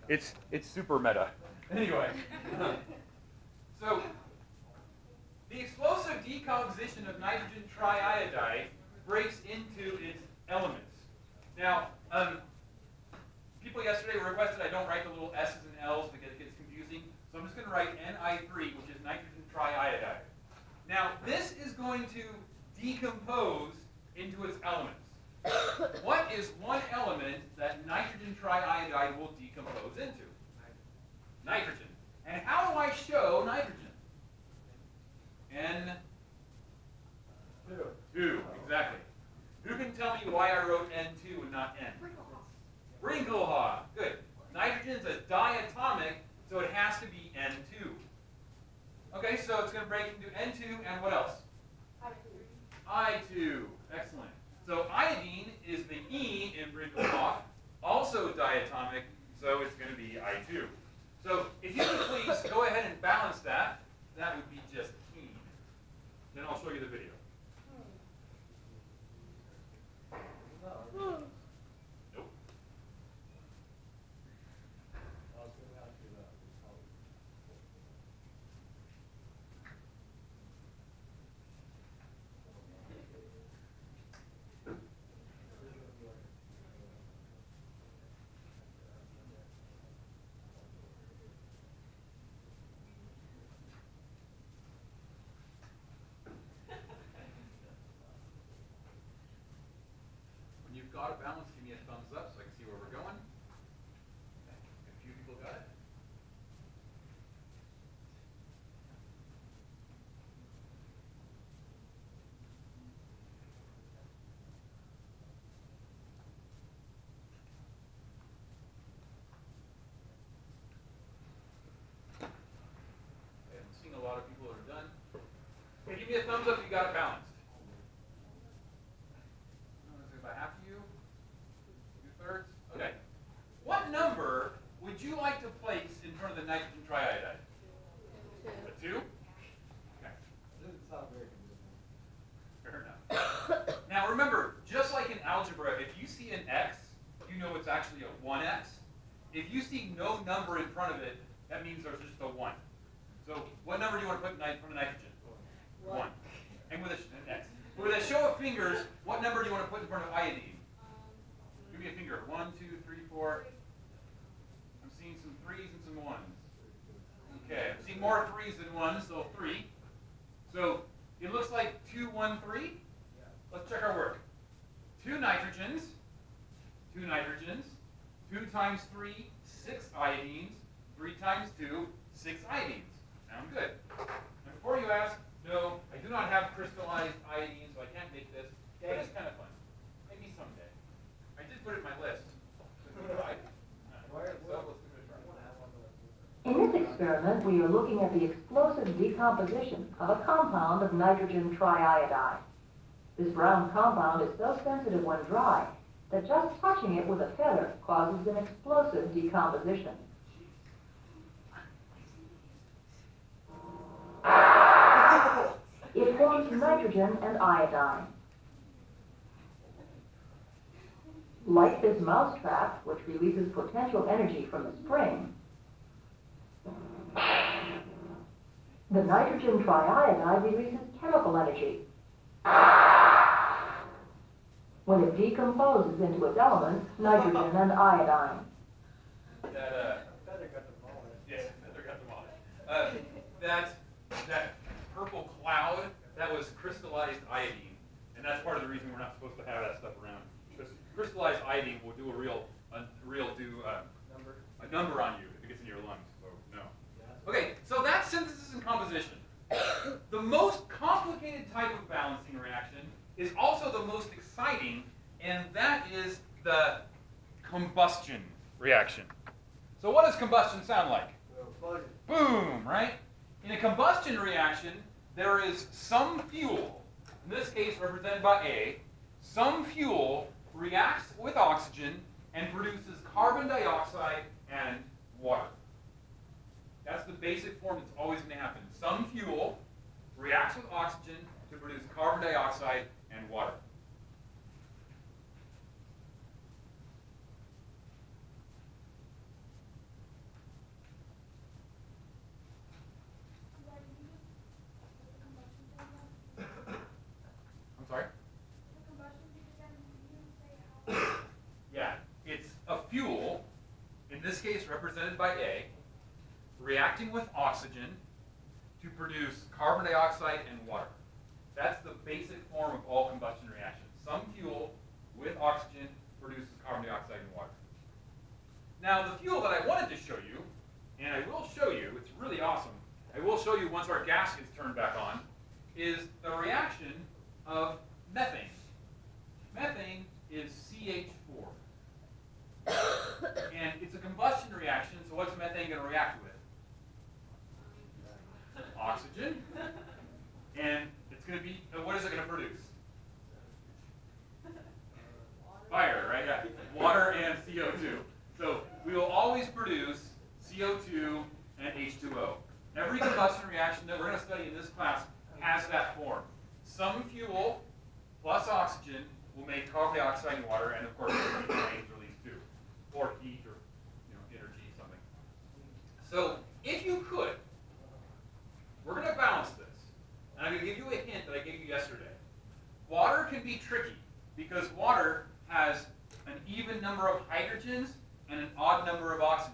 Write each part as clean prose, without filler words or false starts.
It's super meta. Anyway, so the explosive decomposition of nitrogen triiodide breaks into its elements. Now, people yesterday requested I don't write the little S's and L's because it gets confusing. So I'm just going to write Ni3, which is nitrogen triiodide. Now, this is going to decompose into its elements. What is one element that nitrogen triiodide will decompose into? Nitrogen. And how do I show nitrogen? N2, exactly. Who can tell me why I wrote N2 and not N? Brinkelhoff. Good. Nitrogen's a diatomic, so it has to be N2. Okay, so it's going to break into N2 and what else? I2. Excellent. So iodine is the E in Brinkelhoff, also diatomic, so it's going to be I2. So if you could please go ahead and balance that, that would be just keen. Then I'll show you the video. Nope. When you've got a balance, give me a thumbs up so I can see where we're going. Okay. A few people got it. Okay, I'm seeing a lot of people that are done. Okay, give me a thumbs up if you got it balanced. About half of you? 2/3? Okay. What number would you like to place in front of the nitrogen triiodide? A 2? Okay. Doesn't sound very convincing. Fair enough. Now remember, just like in algebra, if you see an x, you know it's actually a 1x. If you see no number in front of it, that means there's just a 1. So what number do you want to put in front of nitrogen? 1. And with an x. With a show of fingers, what number do you want to put in front of iodine? Give me a finger. 1, 2, 3, 4. I'm seeing some 3s and some 1s. Okay, I'm seeing more 3s than 1s, so 3. So it looks like 2, 1, 3. Let's check our work. 2 nitrogens. 2 nitrogens. 2 times 3, 6 iodines. 3 times 2, 6 iodines. Sound good. And before you ask, no, I do not have crystallized iodine, so I can't make this. But it's kind of fun. Maybe someday. I did put it in my list. In this experiment, we are looking at the explosive decomposition of a compound of nitrogen triiodide. This brown compound is so sensitive when dry that just touching it with a feather causes an explosive decomposition. It forms nitrogen and iodine. Like this mousetrap, which releases potential energy from the spring, the nitrogen triiodide releases chemical energy. When it decomposes into its elements, nitrogen and iodine. Feather got them all. Yes, feather got them all. That purple cloud, that was crystallized iodine. And that's part of the reason we're not supposed to have that stuff around. Because crystallized iodine will do a number on you if it gets in your lungs. So no. Okay, so that's synthesis and composition. The most complicated type of balancing reaction is also the most exciting, and that is the combustion reaction. So what does combustion sound like? Boom, right? In a combustion reaction, there is some fuel, in this case represented by A, some fuel reacts with oxygen and produces carbon dioxide and water. That's the basic form that's always going to happen. Some fuel reacts with oxygen to produce carbon dioxide and water. in this case represented by A, reacting with oxygen to produce carbon dioxide and water. That's the basic form of all combustion reactions. Some fuel with oxygen produces carbon dioxide and water. Now, the fuel that I wanted to show you, and I will show you, it's really awesome, I will show you once our gas gets turned back on, is the reaction of methane. Methane is CH4. And it's a combustion reaction, so what's methane going to react with? Oxygen. And it's going to be, what is it going to produce? Fire, right? Yeah. Water and CO2. So we will always produce CO2 and H2O. Every combustion reaction that we're going to study in this class has that form. Some fuel plus oxygen will make carbon dioxide and water, and of course, methane is released too, or heat, or energy, something. So if you could, we're going to balance this, and I'm going to give you a hint that I gave you yesterday. Water can be tricky because water has an even number of hydrogens and an odd number of oxygens.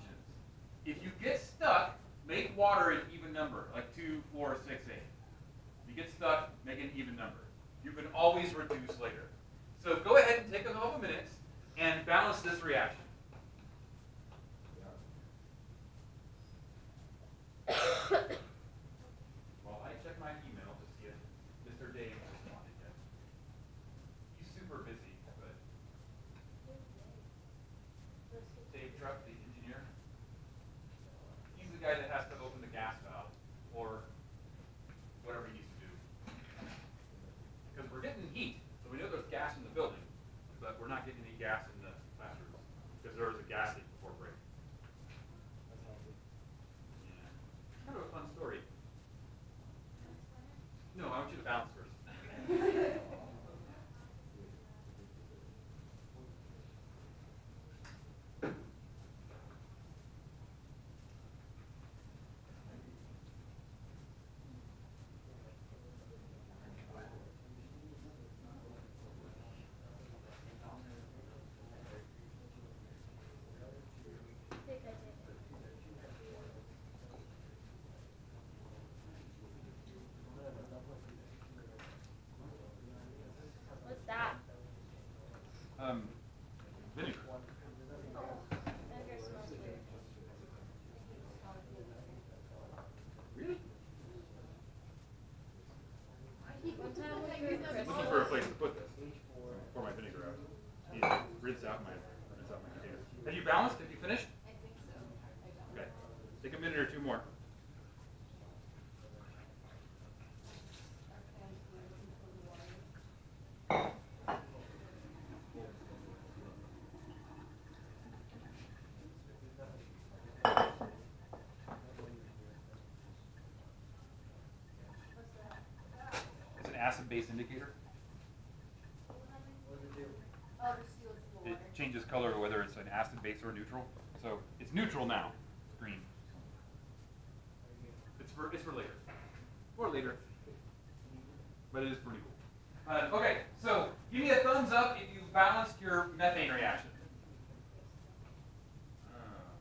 If you get stuck, make water an even number, like 2, 4, 6, 8. If you get stuck, make an even number. You can always reduce later. So go ahead and take a couple minutes and balance this reaction. While I check my email to see if Mr. Dave responded yet. He's super busy, but Dave Truck, the engineer, he's the guy that has to open the gas valve or whatever he needs to do. Because we're getting heat, so we know there's gas in the building, but we're not getting any gas in the classroom because there was a gas leak before break. Yeah. Kind of a fun story. No, I want you to balance first. What's that? Vinegar. Vinegar smells weird. Really? One time when I grew up, Looking for a place to put this. Pour my vinegar out. Need to rinse out my container. Have you balanced? Have you finished? I think so. Okay. Take a minute or two more. It's an acid-base indicator. It changes color whether it's an acid base or neutral. So it's neutral now. It's green. It's for later. Or later. But it is pretty cool. Okay, so give me a thumbs up if you've balanced your methane reaction.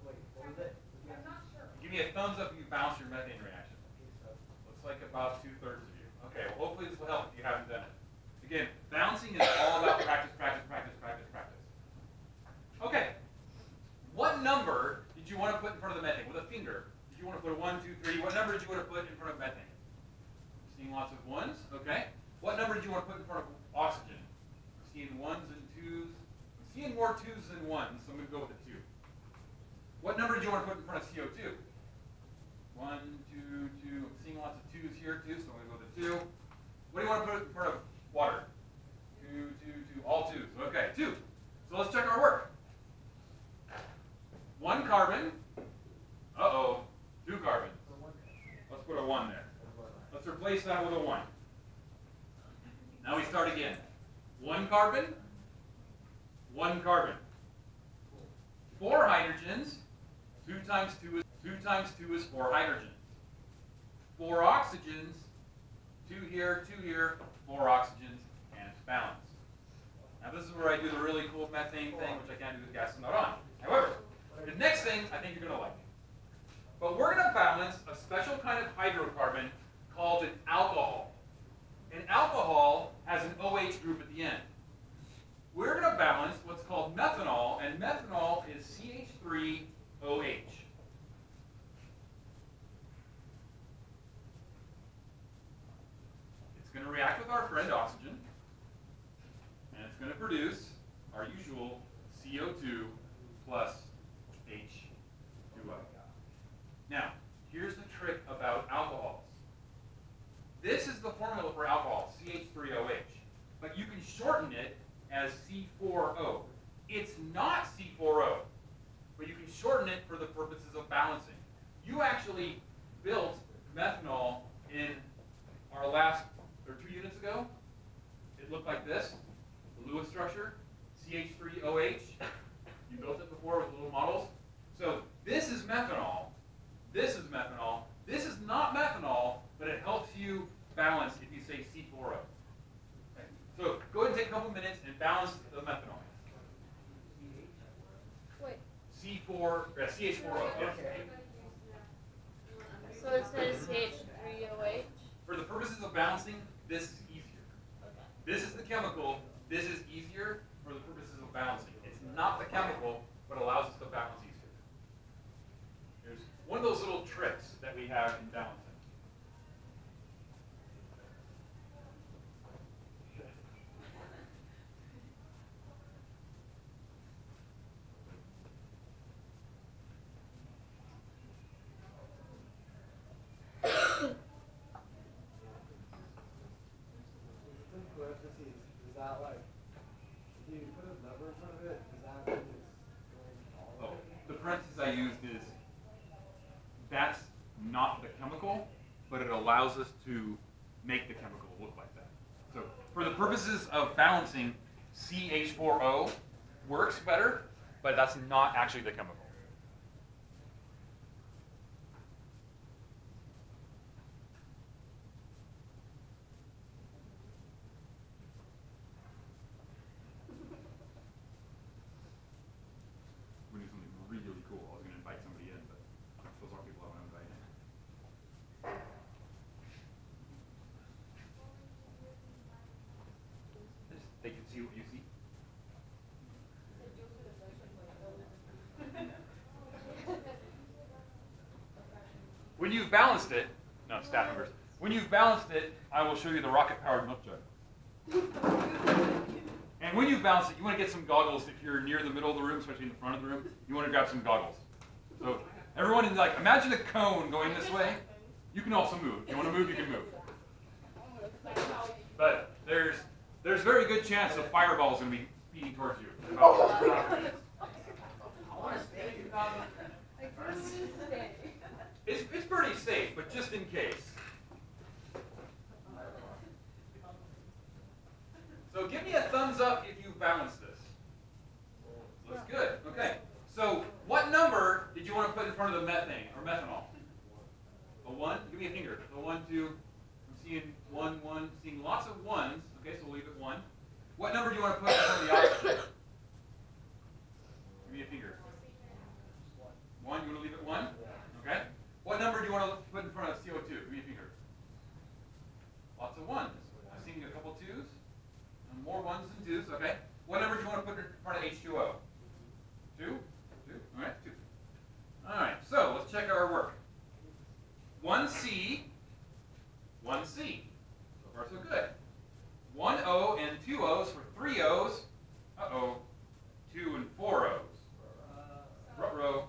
Wait, what was it? Give me a thumbs up if you've balanced your methane reaction. Looks like about 2/3 of you. Okay, well hopefully this will help if you haven't done it. Again, balancing is all about practice, practice, practice, practice, practice. Okay. What number did you want to put in front of the methane? With a finger. Did you want to put a 1, 2, 3? What number did you want to put in front of methane? Seeing lots of 1s. Okay. What number did you want to put in front of oxygen? I'm seeing 1s and 2s. I'm seeing more 2s than 1s, so I'm going to go with a 2. What number did you want to put in front of CO2? 1, 2, 2. I'm seeing lots of 2s here too, so I'm going to go with a 2. What do you want to put in front of water? 2, 2, 2. All 2s. Okay, 2. So let's check our work. 1 carbon. Uh-oh. 2 carbons. Let's put a 1 there. Let's replace that with a 1. Now we start again. 1 carbon. 1 carbon. 4 hydrogens. 2 times 2 is 4 hydrogens. 4 oxygens. 2 here, 2 here, 4 oxygens, and it's balanced. Now this is where I do the really cool methane thing, which I can't do with gas is not on. However, the next thing things I think you're going to like. But we're going to balance a special kind of hydrocarbon called an alcohol. An alcohol has an OH group at the end. We're going to balance what's called methanol, and methanol is CH3OH. It's going to react with our friend oxygen, and it's going to produce our usual CO2 plus H2O. Now, here's the trick about alcohols. This is the formula for alcohol, CH3OH, but you can shorten it as C4O. It's not C4O, but you can shorten it for the purposes of balancing. You actually built methanol in our last, or 2 units ago. It looked like this, the Lewis structure, CH3OH. You built it before with little models. So this is methanol. This is methanol. This is not methanol, but it helps you balance if you say C4O. Okay. So go ahead and take a couple minutes and balance the methanol. Wait. CH4O. Yes. So it says CH3OH? For the purposes of balancing, this is easier. Okay. This is the chemical. This is easier for the purposes of balancing. It's not the chemical, but allows us to balance easier. Here's one of those little tricks that we have in balancing. Is that like, if you put a number in front of it, does that mean it's going all Oh, the parentheses I used is, that's not the chemical, but it allows us to make the chemical look like that. So for the purposes of balancing, CH4O works better, but that's not actually the chemical. We're gonna do something really cool. I was going to invite somebody in, but those aren't people I want to invite in. They can see what you see. When you've balanced it, no, staff members, when you've balanced it, I will show you the rocket-powered milk jug. And when you've balanced it, you want to get some goggles if you're near the middle of the room, especially in the front of the room. You want to grab some goggles. So everyone, like, imagine a cone going this way. You can also move. If you want to move, you can move. But there's very good chance a fireball is going to be speeding towards you. It's pretty safe, but just in case. So give me a thumbs up if you've balanced this. Looks good. Okay. So what number did you want to put in front of the methane or methanol? A 1? Give me a finger. A 1, 2. I'm seeing 1, 1. Seeing lots of 1s. Okay, so we'll leave it 1. What number do you want to put in front of the oxygen? Give me a finger. 1. You want to leave it 1? Okay. What number do you want to put in front of CO2? Give me a finger. Lots of 1s. I'm seeing a couple 2s. More 1s and 2s, okay. What number do you want to put in front of H2O? 2? 2? All right, 2. All right, so let's check our work. 1C, 1C. So far, so good. 1 O and 2 O's for 3 O's. Uh-oh. 2 and 4 O's. Ruh-roh.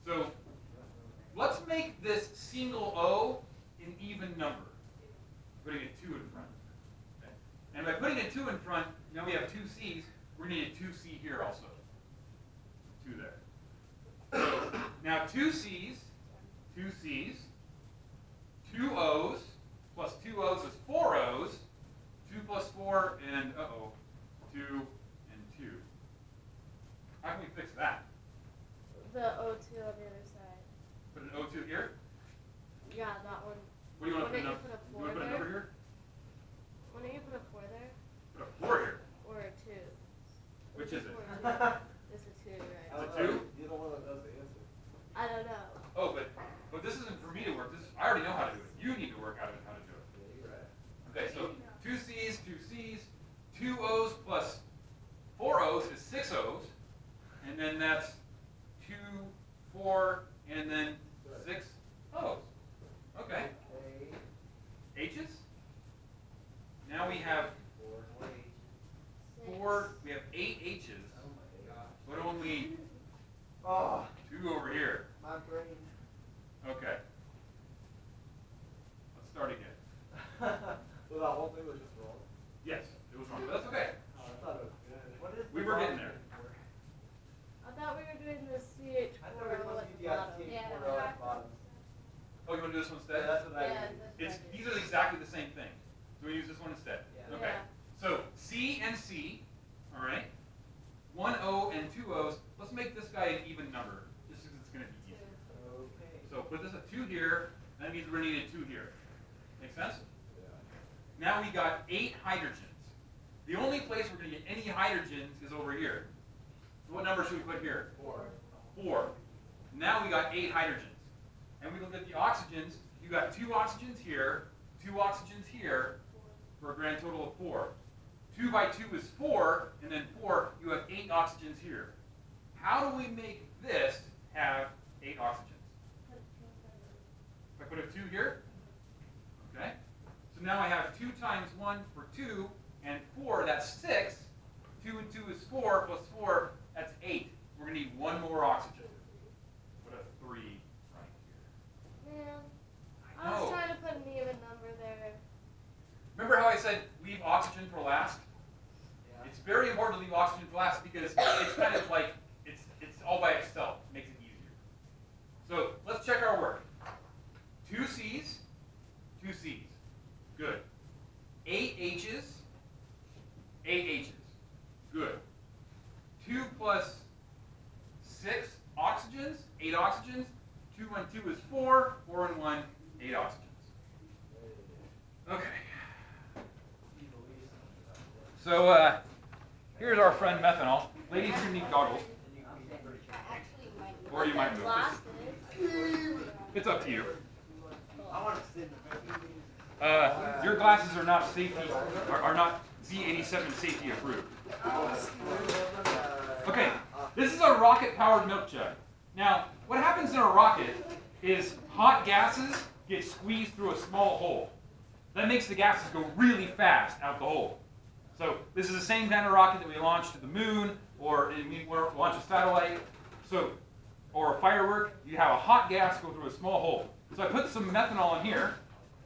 So let's make this single O an even number. Putting a 2 in front. And by putting a 2 in front, now we have 2 C's. We're going to need a 2C here also. 2 there. So now 2 C's, 2 C's, 2 O's, plus 2 O's is 4 O's. 2 plus 4 and, 2 and 2. How can we fix that? The O2 on the other side. Put an O2 here? Yeah, that one. What do you want to put, Why don't you you put a want to put a number here? Why don't you put a 4 there? Put a 4 here. Or a 2? Which is it? It's a 2, right? It's a 2? 2, 4, and then 6 O's. Okay. H's. Now we have 8 H's, but only 2 over here. My brain. Okay. Let's start again. Well, that whole thing was just wrong. Yes, it was wrong, but that's okay. Oh, I thought it was good. What is We were getting there. I thought we were doing the CH4 I thought we were supposed to do the bottom. CH4 at the bottom. Oh, you want to do this one instead? Yeah, that's what I Yeah, did. that's These are exactly the same thing. So we use this one instead. Yeah. Okay. So C and C, all right. 1 O and 2 O's. Let's make this guy an even number, just because it's going to be easier. Okay. So put this at 2 here. That means we're going to need a 2 here. Make sense? Yeah. Now we got 8 hydrogens. The only place we're going to get any hydrogens is over here. So what number should we put here? 4. 4. Now we got 8 hydrogens. And we look at the oxygens. You got 2 oxygens here, 2 oxygens here, for a grand total of 4. 2 by 2 is 4, and then 4, you have 8 oxygens here. How do we make this have 8 oxygens? If I put a 2 here, okay. So now I have 2 times 1 for 2, and 4, that's 6. 2 and 2 is 4, plus 4, that's 8. We're going to need 1 more oxygen. Put a 3 right here. Man, I I was know. trying to put an even number there. Remember how I said leave oxygen for last? Yeah. It's very important to leave oxygen for last because it's kind of like, it's all by itself. It makes it easier. So let's check our work. 2 C's, 2 C's. Good. 8 H's, 8 H's. Good. 2 plus 6 oxygens, 8 oxygens. 2 and 2 is 4. 4 and 1, 8 oxygens. Okay. So here's our friend methanol. Ladies, you need goggles. Or you might move. Glasses. It's up to you. I want to sit in the Your glasses are not safety, are not Z87 safety approved. Okay, this is a rocket-powered milk jug. Now, what happens in a rocket is hot gases get squeezed through a small hole. That makes the gases go really fast out the hole. So this is the same kind of rocket that we launched to the moon, or we launch a satellite. So, or a firework, you have a hot gas go through a small hole. So I put some methanol in here,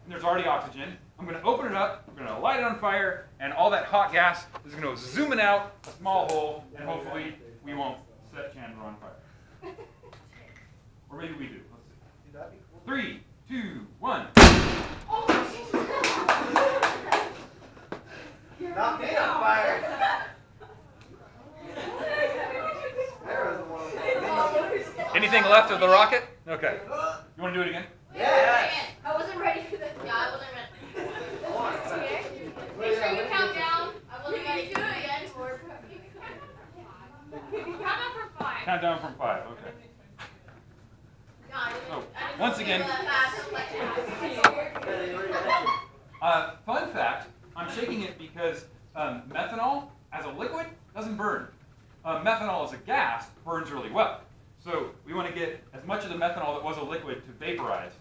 and there's already oxygen. I'm going to open it up, I'm going to light it on fire, and all that hot gas is going to zoom it out a small hole, and hopefully we won't set Chandler on fire. Or maybe we do. Let's see. That'd be cool. 3, 2, 1. Not me on fire. There was one. Anything left of the rocket? Okay. You want to do it again? Yes. I wasn't ready for this. Yeah, I wasn't ready. Make sure you count down. I wasn't ready to do it again. Count down from 5. Count down from 5. Okay. No, I didn't. So, I didn't once do again, that fast. fun fact, I'm shaking it because methanol as a liquid doesn't burn. Methanol as a gas burns really well. So we want to get as much of the methanol that was a liquid to vaporize.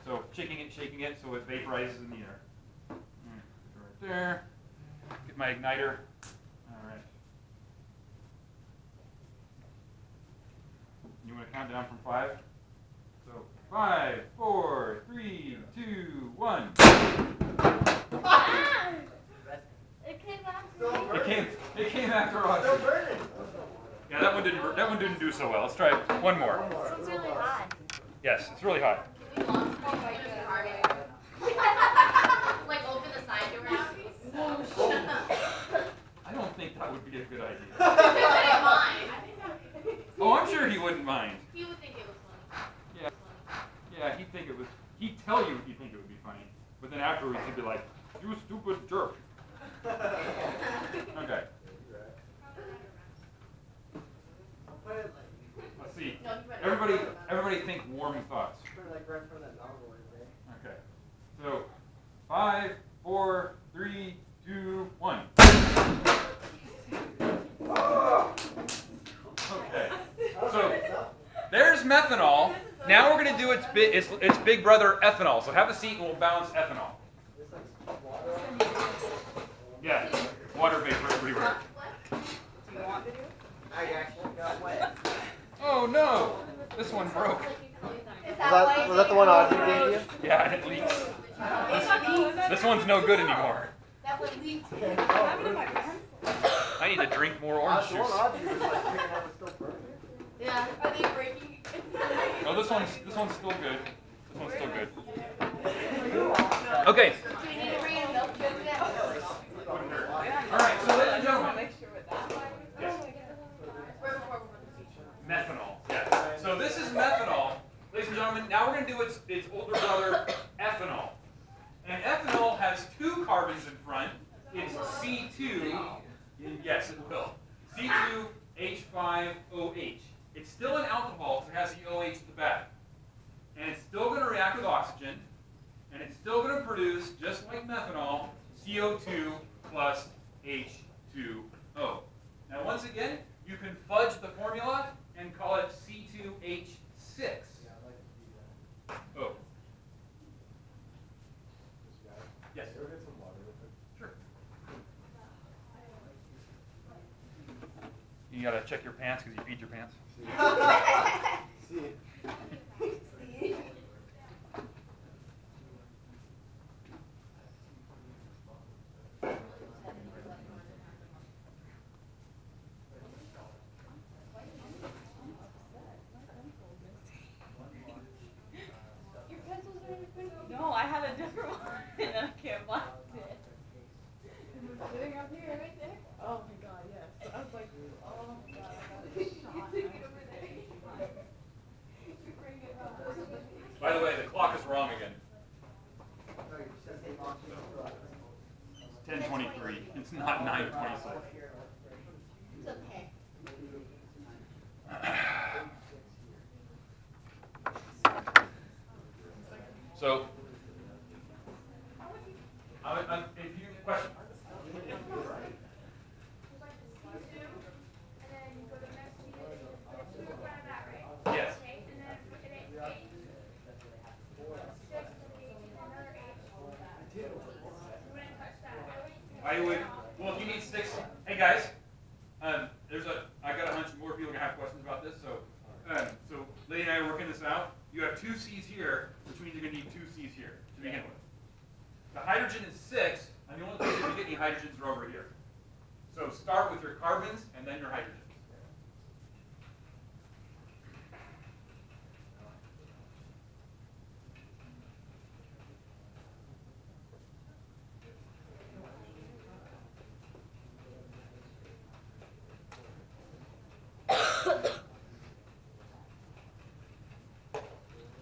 So shaking it so it vaporizes in the air. Right there. Get my igniter. All right. You want to count down from 5? So 5, 4, 3, 2, 1. Ah! It came after me. It came after Still oxygen. burning. Yeah, that one didn't do so well. Let's try one more. It's really hot. Yes, it's really hot. We lost it by using hard air. Like open the side door. I don't think that would be a good idea. I didn't mind. Oh, I'm sure he wouldn't mind. He would think it was funny. Yeah, yeah, he'd tell you he'd think it would be funny, but then afterwards he'd be like, "You stupid jerk." Okay, let's see. No, he read it. Everybody think warm thoughts. Like right in front of that novel right there. Okay, so 5, 4, 3, 2, 1. Okay, so methanol. Now we're going to do its big brother, ethanol. So have a seat and we'll balance ethanol. Yeah, water vapor everywhere. Oh no, this one broke. Was that the one Audrey gave you? Yeah, and it leaks. This one's no good anymore. That one leaked. I need to drink more orange juice. Yeah. Are they breaking? Oh, this one's still good. This one's still good. Okay. Do we need to bring in a milk jug now? All right, so ladies and gentlemen. Yes. Methanol. Yeah. So this is methanol, ladies and gentlemen. Now we're going to do its older brother, ethanol. And ethanol has two carbons in front. It's C2. Yes, it will. C2H5OH. It's still an alcohol, so it has the OH at the back. And it's still going to react with oxygen. And it's still going to produce, just like methanol, CO2 plus H2O. Now, once again, you can fudge the formula and call it C2H6. Oh. Yes. Sure. You gotta check your pants because you peed your pants. Your pencils are in your printer. No, I had a different one and I can't find it. It's sitting up here, right there. Oh my god, yes. I was like, oh my god, I got a shot. You took it over there. You bring it up. By the way, the clock is wrong again. It's 10:23. It's not 9:26. It's okay. So, if you question. Yes. I would. Well, if you need 6, hey guys, I got a hunch more people are gonna have questions about this. So Lady and I are working this out. You have 2 C's here, which means you're gonna need 2 C's here to begin with. The hydrogen is 6, and the only place you can get any hydrogens are over here. So start with your carbons and then your hydrogens.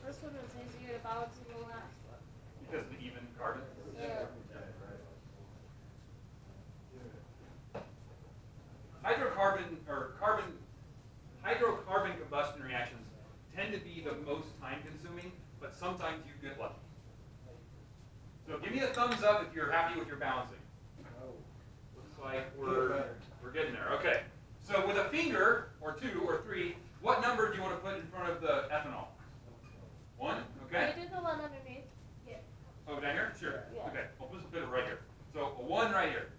This one is easier to balance than the last one. Because of the even carbon. Yeah. Hydrocarbon combustion reactions tend to be the most time consuming, but sometimes you get lucky. So give me a thumbs up if you're happy with your balancing. Looks like we're getting there. Okay. So with a finger, or 2, or 3, what number do you want to put in front of the ethanol? 1? Okay. Can you do the one underneath? Yeah. Oh, down here? Sure. Yeah. Okay. We'll put it right here. So a 1 right here.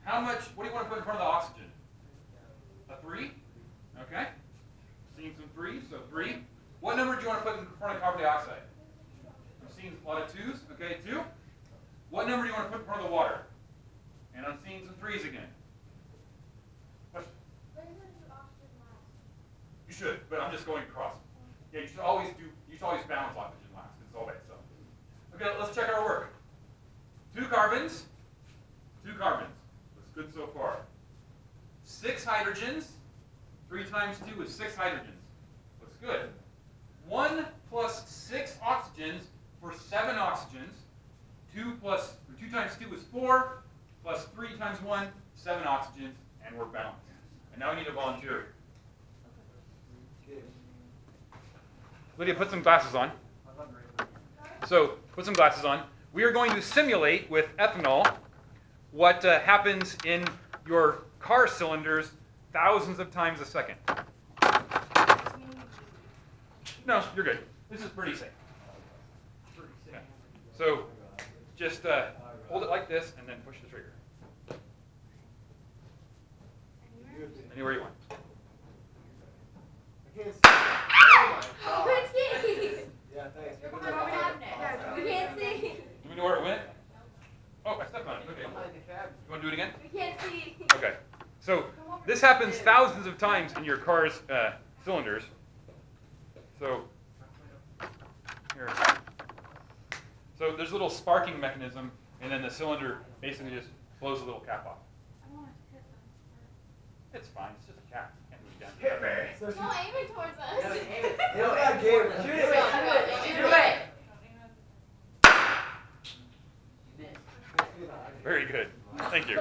How much, what do you want to put in front of the oxygen? A 3? Okay. Seeing some 3s, so 3. What number do you want to put in front of carbon dioxide? I'm seeing a lot of 2s. Okay, 2. What number do you want to put in front of the water? And I'm seeing some 3s again. Question? You should, but I'm just going across. Yeah, you should always balance oxygen last, because it's all base. So, okay, let's check our work. 2 carbons, 2 carbons. Looks good so far. 6 hydrogens. 3 times 2 is 6 hydrogens. Looks good. 1 plus 6 oxygens for 7 oxygens. 2 times 2 is 4, plus 3 times 1, 7 oxygens, and we're balanced. And now we need a volunteer. Lydia, put some glasses on. So, put some glasses on. We are going to simulate with ethanol what happens in your car cylinders thousands of times a second. No, you're good. This is pretty safe. Okay. So just hold it like this and then push the trigger. Anywhere you want. I can't see. Oh my I god. couldn't see. Yeah, thanks. You're behind our cabinet. We can't see. You know where it went? Oh, I stepped on it. Okay. You want to do it again? We can't see. Okay. So this happens thousands of times in your car's cylinders. So here. So there's a little sparking mechanism, and then the cylinder basically just blows the little cap off. It's fine. It's just a cap. Can't move down. Hit me. So Don't aim it towards us. No, I gave it. Shoot it. Very good. Thank you.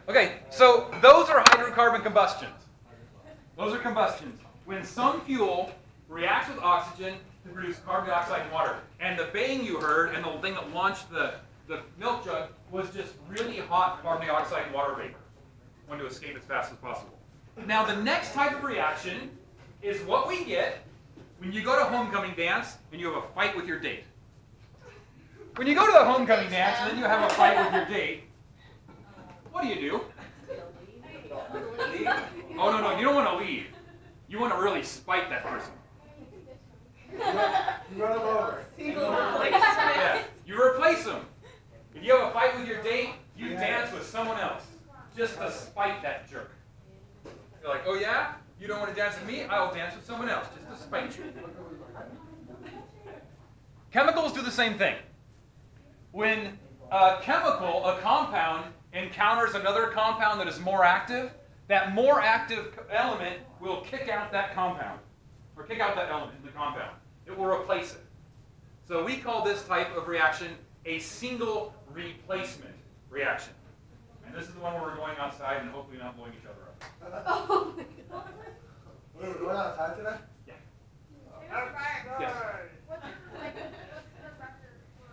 Okay, so those are hydrocarbon combustions. Those are combustions. When some fuel reacts with oxygen to produce carbon dioxide and water. And the bang you heard and the thing that launched the milk jug was just really hot carbon dioxide and water vapor. Wanted to escape as fast as possible. Now the next type of reaction is what we get when you go to homecoming dance and you have a fight with your date. When you go to the homecoming dance and then you have a fight with your date, what do? Oh, no, you don't want to leave. You want to really spite that person. You run them over. Yeah, you replace them. If you have a fight with your date, you dance with someone else. Just to spite that jerk. You're like, oh yeah? You don't want to dance with me? I'll dance with someone else, just to spite you. Chemicals do the same thing. When a chemical, a compound, encounters another compound that is more active, that more active element will kick out that compound, or kick out that element in the compound. It will replace it. So we call this type of reaction a single replacement reaction. And this is the one where we're going outside and hopefully not blowing each other up. Oh my god. Wait, we're going outside today? Yeah. Outside. Yes. What's the record for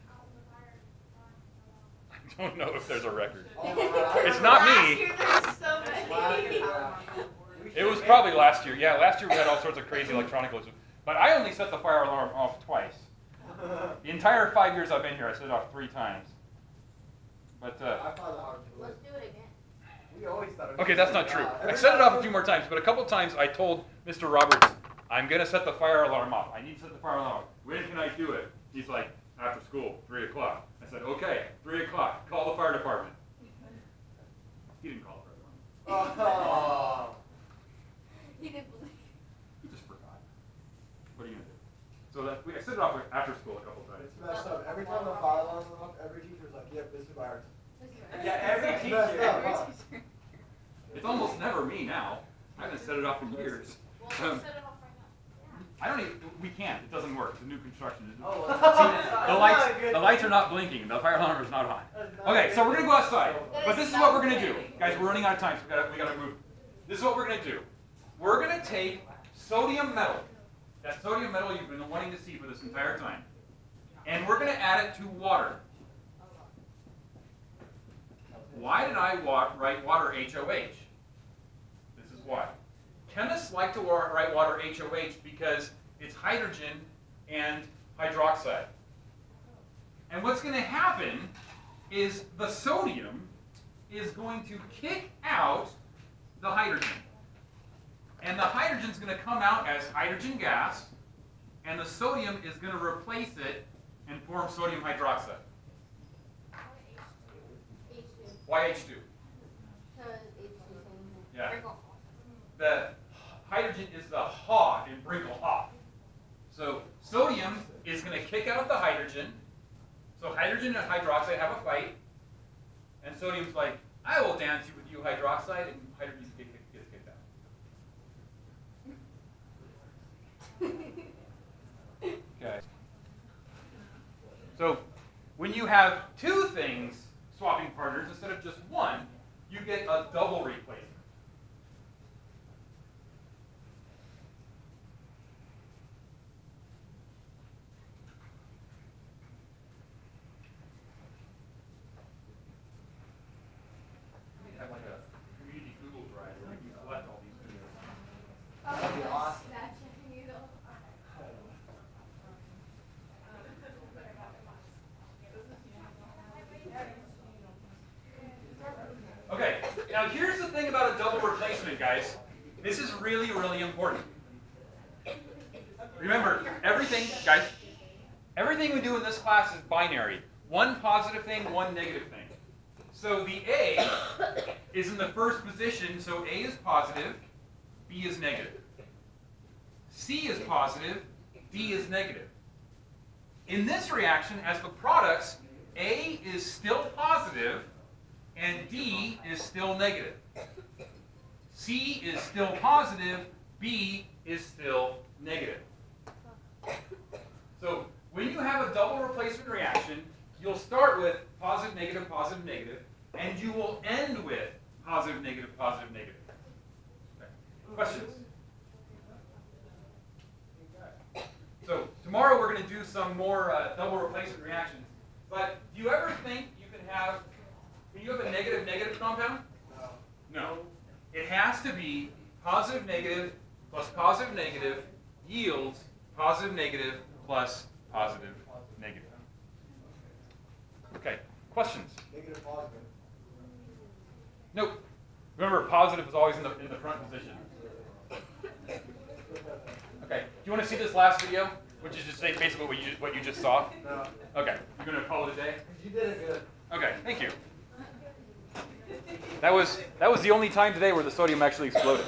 how the fire? I don't know if there's a record. Oh, It's not Last me. year there was so many. It was probably last year. Yeah, last year we had all sorts of crazy electronic glitches. But I only set the fire alarm off twice. The entire 5 years I've been here, I set it off 3 times. But I found it hard to Let's believe. do it again. We always thought it okay, was that's so not true. bad. I set it off a few more times, but a couple times I told Mr. Roberts, I'm going to set the fire alarm off. I need to set the fire alarm off. When can I do it? He's like, after school, 3 o'clock. I said, okay, 3 o'clock. Call the fire department. He didn't call the fire department. Oh. He didn't believe. He just forgot. What are you going to do? So I set it off after school a couple times. It's messed up. Every time the fire alarm went off, every teacher's like, yep, this is virus. Yeah, every It's messed up, teacher. huh? It's almost never me now. I haven't set it off in years. Well, let's set it off right now. I don't even, we can't. It doesn't work. It's a new construction. Oh, The lights are not blinking. The fire alarm is not on. Okay, so we're going to go outside. But this is what we're going to do. Guys, we're running out of time, so we got to move. This is what we're going to do. We're going to take sodium metal. That sodium metal you've been wanting to see for this entire time. And we're going to add it to water. Why did I write water HOH? This is why. Chemists like to write water HOH because it's hydrogen and hydroxide. And what's going to happen is the sodium is going to kick out the hydrogen. And the hydrogen is going to come out as hydrogen gas, and the sodium is going to replace it and form sodium hydroxide. Why H2? Because H2. Yeah. The hydrogen is the HA in Brinkelhoff. So sodium is going to kick out the hydrogen. So hydrogen and hydroxide have a fight. And sodium's like, I will dance with you, hydroxide, and hydrogen gets kicked out. Okay. So when you have 2 things swapping partners instead of just one, you get a double replacement. We have like a community Google Drive where you can collect all these videos. That'd be awesome. Snatching needle. guys, this is really, really important. Remember, everything, guys, everything we do in this class is binary. One positive thing, one negative thing. So the A is in the first position, so A is positive, B is negative. C is positive, D is negative. In this reaction, as the products, A is still positive, and D is still negative. C is still positive, B is still negative. So when you have a double replacement reaction, you'll start with positive, negative, and you will end with positive, negative, negative. Okay. Questions? So tomorrow we're going to do some more double replacement reactions. But do you ever think you can have a negative compound? No. It has to be positive negative plus positive negative yields positive negative plus positive negative. Okay, questions? Negative positive. Nope. Remember, positive is always in the front position. Okay, do you want to see this last video, which is just basically what you just saw? No. Okay, you're going to call it a day? You did it good. Okay, thank you. That was the only time today where the sodium actually exploded.